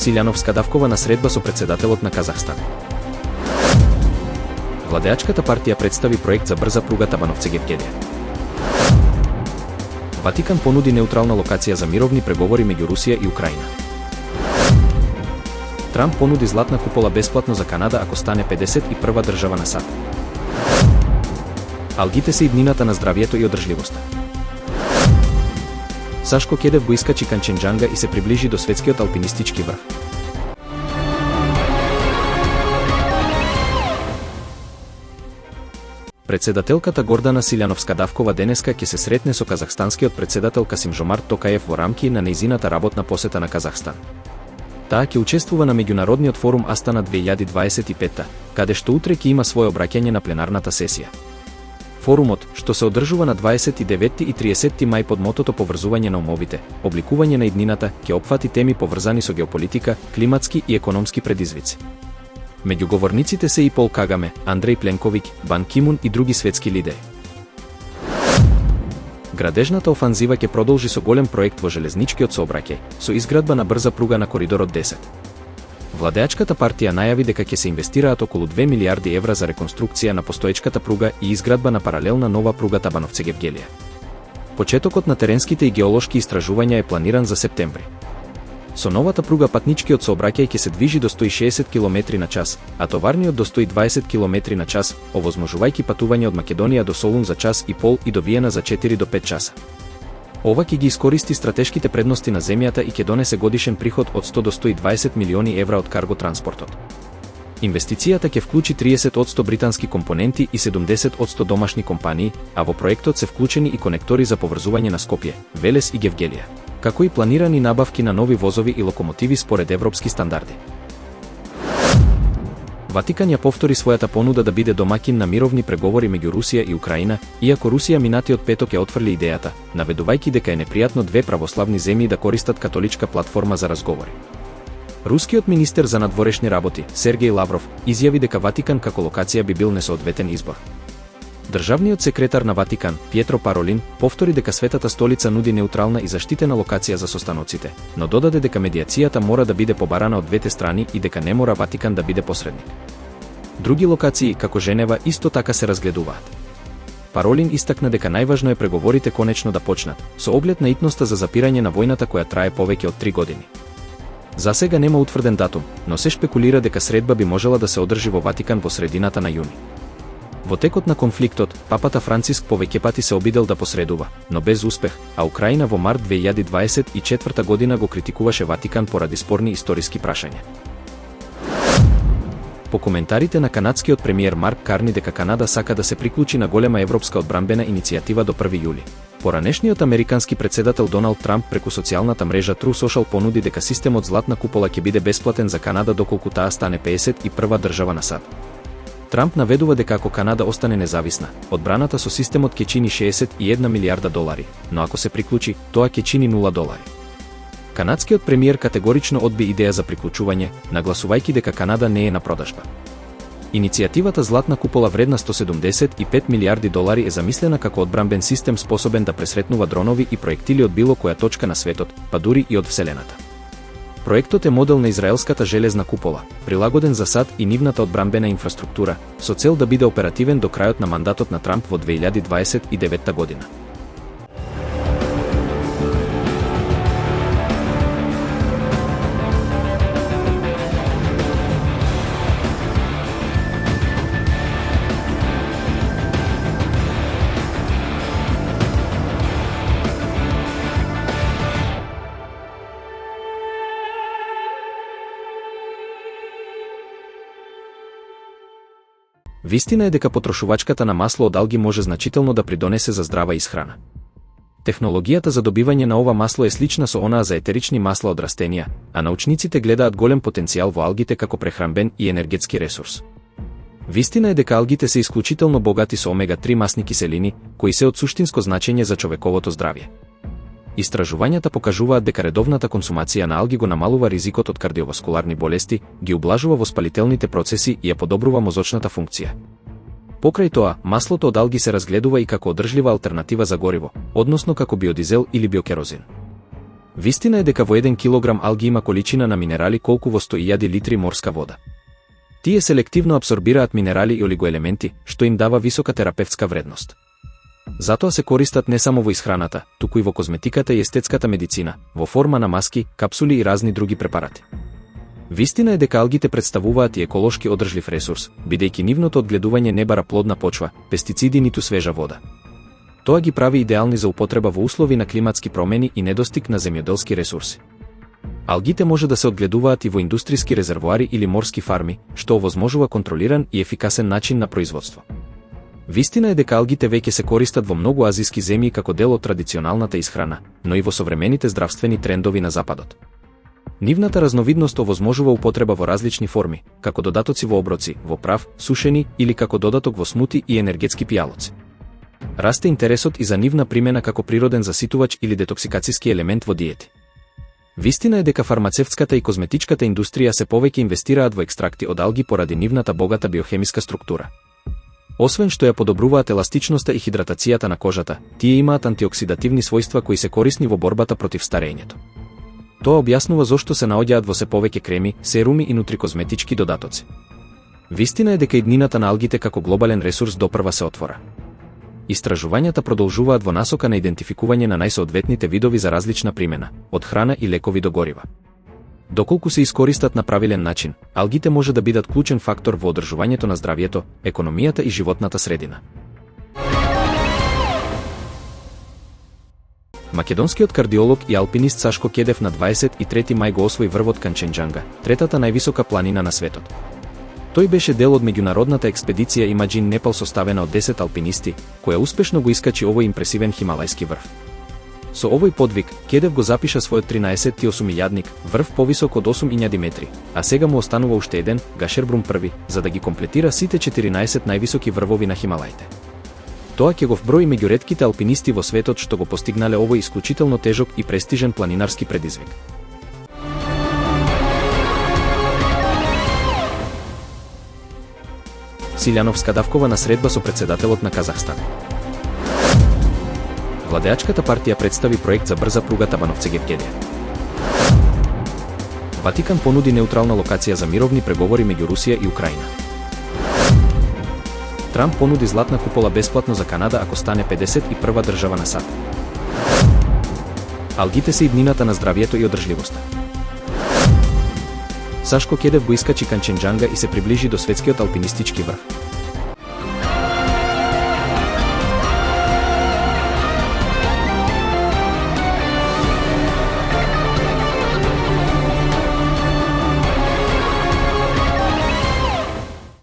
Силјановска Давкова на средба со председателот на Казахстан. Владеачката партија представи проект за брза пруга Табановце-Гевгелија. Ватикан понуди неутрална локација за мировни преговори меѓу Русија и Украина. Трамп понуди златна купола бесплатно за Канада ако стане 51-ва држава на САД. Алгите се иднината на здравието и одржливоста. Сашко Кедев го искачи Канченџанга и се приближи до светскиот алпинистички врв. Председателката Гордана Силјановска Давкова денеска ќе се сретне со казахстанскиот председател Касим-Жомарт Токаев во рамки на нејзината работна посета на Казахстан. Таа ќе учествува на меѓународниот форум Астана 2025, каде што утре ќе има свое обраќање на пленарната сесија. Форумот, што се одржува на 29 и 30 мај под мотото Поврзување на умовите, обликување на иднината, ќе опфати теми поврзани со геополитика, климатски и економски предизвици. Меѓу говорниците се и Пол Кагаме, Андреј Пленковиќ, Бан Кимун и други светски лидери. Градежната офанзива ќе продолжи со голем проект во железничкиот сообраќај, со изградба на брза пруга на коридорот 10. Владеачката партија најави дека ќе се инвестираат околу 2 милиарди евра за реконструкција на постоечката пруга и изградба на паралелна нова пруга Табановце-Гевгелија. Почетокот на теренските и геолошки истражувања е планиран за септември. Со новата пруга патничкиот сообраќај ќе се движи до 160 км на час, а товарниот до 120 км на час, овозможувајќи патување од Македонија до Солун за час и пол и до Виена за 4 до 5 часа. Ова ќе ги искористи стратешките предности на земјата и ќе донесе годишен приход од 100 до 120 милиони евра од карго транспортот. Инвестицијата ќе вклучи 30% британски компоненти и 70% домашни компании, а во проектот се вклучени и конектори за поврзување на Скопје, Велес и Гевгелија, како и планирани набавки на нови возови и локомотиви според европски стандарди. Ватикан ја повтори својата понуда да биде домакин на мировни преговори меѓу Русија и Украина, иако Русија минатиот петок ја отфрли идејата, наведувајќи дека е непријатно две православни земји да користат католичка платформа за разговори. Рускиот министер за надворешни работи, Сергеј Лавров, изјави дека Ватикан како локација би бил несоодветен избор. Државниот секретар на Ватикан, Пјетро Паролин, повтори дека Светата столица нуди неутрална и заштитена локација за состаноците, но додаде дека медијацијата мора да биде побарана од двете страни и дека не мора Ватикан да биде посредник. Други локации, како Женева, исто така се разгледуваат. Паролин истакна дека најважно е преговорите конечно да почнат, со оглед на итноста за запирање на војната која трае повеќе од 3 години. За сега нема утврден датум, но се шпекулира дека средба би можела да се одржи во Ватикан во средината на јуни. Во текот на конфликтот, папата Франциск повеќе пати се обидел да посредува, но без успех, а Украина во март 2024 година го критикуваше Ватикан поради спорни историски прашања. По коментарите на канадскиот премиер Марк Карни дека Канада сака да се приклучи на голема европска одбранбена иницијатива до 1 јули. Поранешниот американски председател Доналд Трамп преку социјалната мрежа True Social понуди дека системот Златна купола ќе биде бесплатен за Канада доколку таа стане 51-ва држава на САД. Трамп наведува дека ако Канада остане независна, одбраната со системот ќе чини 61 милијарда долари, но ако се приклучи, тоа ќе чини 0 долари. Канадскиот премиер категорично одби идеја за приклучување, нагласувајќи дека Канада не е на продажба. Иницијативата Златна купола вредна 175 милијарди долари е замислена како одбранбен систем способен да пресретнува дронови и проектили од било која точка на светот, па дури и од Вселената. Проектот е модел на израелската железна купола, прилагоден за САД и нивната одбранбена инфраструктура, со цел да биде оперативен до крајот на мандатот на Трамп во 2029 година. Вистина е дека потрошувачката на масло од алги може значително да придонесе за здрава исхрана. Технологијата за добивање на ова масло е слична со онаа за етерични масла од растенија, а научниците гледаат голем потенцијал во алгите како прехранбен и енергетски ресурс. Вистина е дека алгите се исклучително богати со омега-3 масни киселини, кои се од суштинско значење за човековото здравје. Истражувањата покажуваат дека редовната консумација на алги го намалува ризикот од кардиоваскуларни болести, ги ублажува воспалителните процеси и ја подобрува мозочната функција. Покрај тоа, маслото од алги се разгледува и како одржлива алтернатива за гориво, односно како биодизел или биокерозин. Вистина е дека во 1 килограм алги има количина на минерали колку во 100.000 литри морска вода. Тие селективно апсорбираат минерали и олигоелементи, што им дава висока терапевтска вредност. Затоа се користат не само во исхраната, туку и во козметиката и естетската медицина, во форма на маски, капсули и разни други препарати. Вистина е дека алгите представуваат и еколошки одржлив ресурс, бидејќи нивното одгледување не бара плодна почва, пестициди ниту свежа вода. Тоа ги прави идеални за употреба во услови на климатски промени и недостиг на земјоделски ресурси. Алгите може да се одгледуваат и во индустријски резервоари или морски фарми, што овозможува контролиран и ефикасен начин на производство. Вистина е дека алгите веќе се користат во многу азиски земји како дел од традиционалната исхрана, но и во современите здравствени трендови на Западот. Нивната разновидност овозможува употреба во различни форми, како додатоци во оброци, во прав, сушени или како додаток во смути и енергетски пијалоци. Расте интересот и за нивна примена како природен заситувач или детоксикацијски елемент во диети. Вистина е дека фармацевтската и козметичката индустрија се повеќе инвестираат во екстракти од алги поради нивната богата биохемиска структура. Освен што ја подобруваат еластичноста и хидратацијата на кожата, тие имаат антиоксидативни својства кои се корисни во борбата против старењето. Тоа објаснува зошто се наоѓаат во се повеќе креми, серуми и нутрикозметички додатоци. Вистина е дека иднината на алгите како глобален ресурс допрва се отвора. Истражувањата продолжуваат во насока на идентификување на најсоодветните видови за различна примена, од храна и лекови до горива. Доколку се искористат на правилен начин, алгите може да бидат клучен фактор во одржувањето на здравието, економијата и животната средина. Македонскиот кардиолог и алпинист Сашко Кедев на 23 мај го освои врвот Канченџанга, третата највисока планина на светот. Тој беше дел од меѓународната експедиција Имаџин Непал составена од 10 алпинисти, која успешно го искачи овој импресивен хималајски врв. Со овој подвиг, Кедев го запиша својот 13-8-илјадник, врв повисок од 8.000 метри, а сега му останува уште еден, Гашербрум први, за да ги комплетира сите 14 највисоки врвови на Хималаите. Тоа ќе го вброи меѓу ретките алпинисти во светот што го постигнале овој исклучително тежок и престижен планинарски предизвик. Силјановска давкова на средба со председателот на Казахстан. Владеачката партија представи проект за брза пруга Табановце-Гевгелија. Ватикан понуди неутрална локација за мировни преговори меѓу Русија и Украина. Трамп понуди златна купола бесплатно за Канада ако стане 51-ва држава на САД. Алгите се иднината на здравието и одржливоста. Сашко Кедев го искачи Канченџанга и се приближи до светскиот алпинистички врв.